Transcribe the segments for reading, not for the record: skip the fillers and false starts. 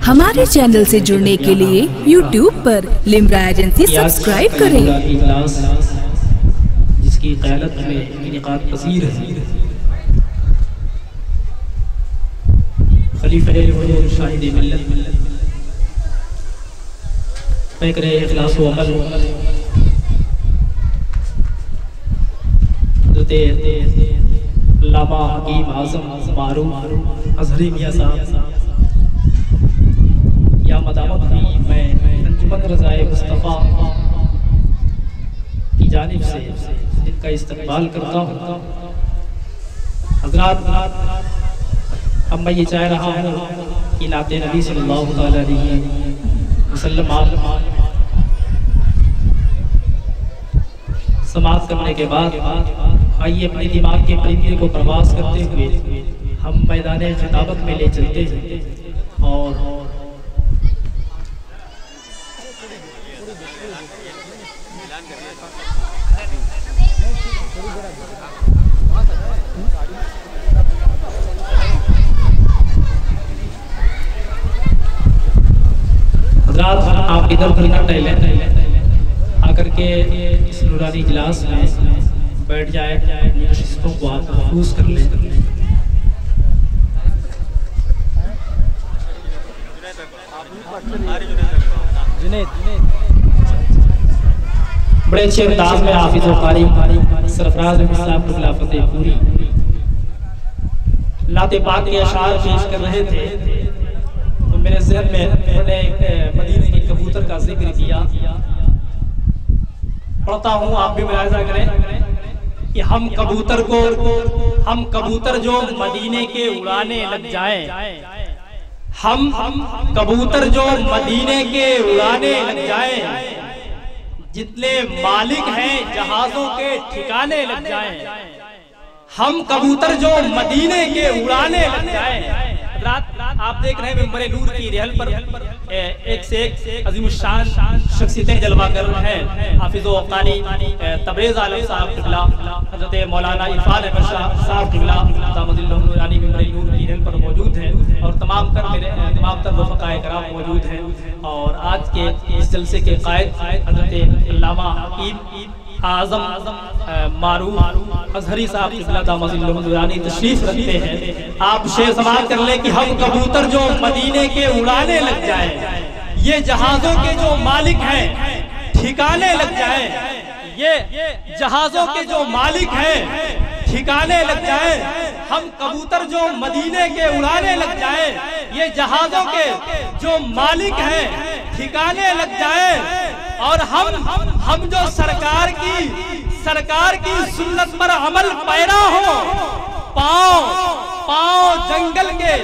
ہمارے چینل سے جڑنے کے لیے یوٹیوب پر لمرا ایجنسی سبسکرائب کریں۔ جس کی قیادت میں انعقاد پذیر ہے خلیفہ حضور شاہد ملت فکر اخلاص و عمل حضرت علامہ حکیم اعظم معروف ازہری میاں صاحب یا مدامت بھی میں انجمن رضائے مصطفیٰ کی جانب سے ان کا استقبال کرتا ہوں۔ حضرات اب میں یہ چاہ رہا ہوں کہ نعت نبی صلی اللہ علیہ وسلم سماعت کرنے کے بعد آئیے اپنے دماغ کے پرندے کو پرواز کرتے ہوئے ہم میدان خطابت میں لے چلتے ہیں اور حضرات آپ ادھر ادھر نہ ٹہلیں، آ کر کے اس نورانی اجلاس میں بیٹھ جائے، نشستوں کو آپ محفوظ کر لیں۔ بڑے اچھے انداز میں حافظ و قاری سرفراز اسلام قبلہ فتح پوری نعت پاک کے اشعار پیش کر رہے تھے تو میرے ذہن میں انہوں نے ایک مدینے کے کبوتر کا ذکر کیا۔ پڑھتا ہوں، آپ بھی ملاحظہ کریں کہ ہم کبوتر جو مدینے کے اڑانے لگ جائیں، ہم کبوتر جو مدینے کے اڑانے لگ جائیں، جتنے مالک ہیں جہازوں کے ٹھکانے لگ جائیں، ہم کبوتر جو مدینے کے اڑانے لگ جائیں۔ آپ دیکھ رہے ہیں ممبر نور کی رحل پر ایک سے ایک عظیم الشان شخصیتیں جلوہ گر رہے ہیں۔ حافظ و قاری تبریز عالم صاحب قبلہ، حضرت مولانا عرفان احمد شاہ صاحب قبلہ دامت اللہ نورانی ممبر نور کی رحل پر موجود ہیں اور تمام تر رفقائے کرام موجود ہیں۔ اور آج کے اس جلسے کے قائد حضرت علامہ حکیم اعظم معروف ازہری صاحب قبلہ دامت اللہ نورانی تشریف رکھتے ہیں۔ آپ شعر سماعت کر لیں کہ ہم کبوتر جو مدینے کے اڑانے لگ جائیں، یہ جہازوں کے جو مالک ہیں ٹھکانے لگ جائیں، یہ جہازوں کے جو مالک ہیں ٹھکانے لگ جائیں، ہم کبوتر جو مدینے کے اڑانے لگ جائیں، یہ جہازوں کے جو مالک ہیں ٹھکانے لگ جائیں، اور ہم جو سرکار کی سنت پر عمل پیرا ہو، پاؤں جنگل کے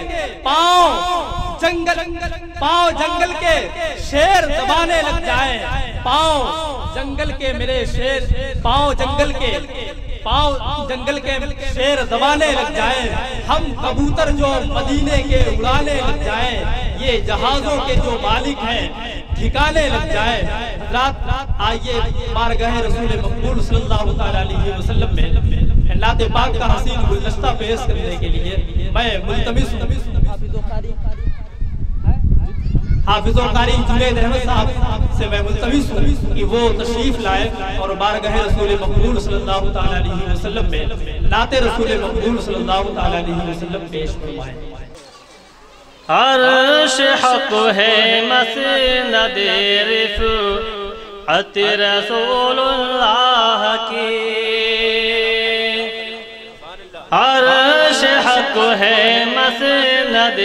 شیر دبانے لگ جائیں، پاؤں جنگل کے شیر دبانے لگ جائیں، ہم کبوتر جو مدینے کے اڑانے لگ جائیں، یہ جہازوں کے جو مالک ہیں ٹھکانے لگ جائیں۔ حضرات آئیے بارگاہ رسول مقبول صلی اللہ علیہ وسلم میں نعت پاک کا حسین گلدستہ پیش کرنے کے لیے میں ملتمس ہوں حافظ و قاری جنید احمد صاحب سے میں ملتمس ہوں کہ وہ تشریف لائے اور بارگاہ رسول مقبول صلی اللہ علیہ وسلم میں نعت رسول مقبول صلی اللہ علیہ وسلم پیش فرمائیں۔ عرش حق ہے مسند رفعت رسول اللہ کی، عرش حق ہے مسند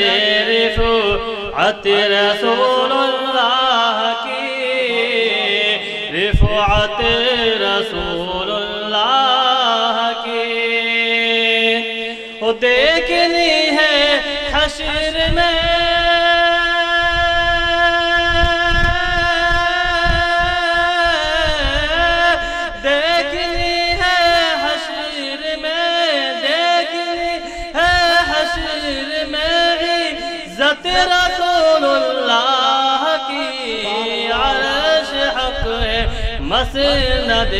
رفعت رسول اللہ کی، رفعت رسول اللہ کی، وہ دیکھنی ہے حشر میں رسول اللہ کی، عرش حق ہے مسند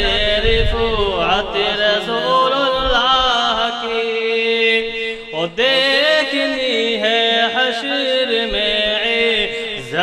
رفعت رسول اللہ کی، وہ دیکھنی ہے حشر میں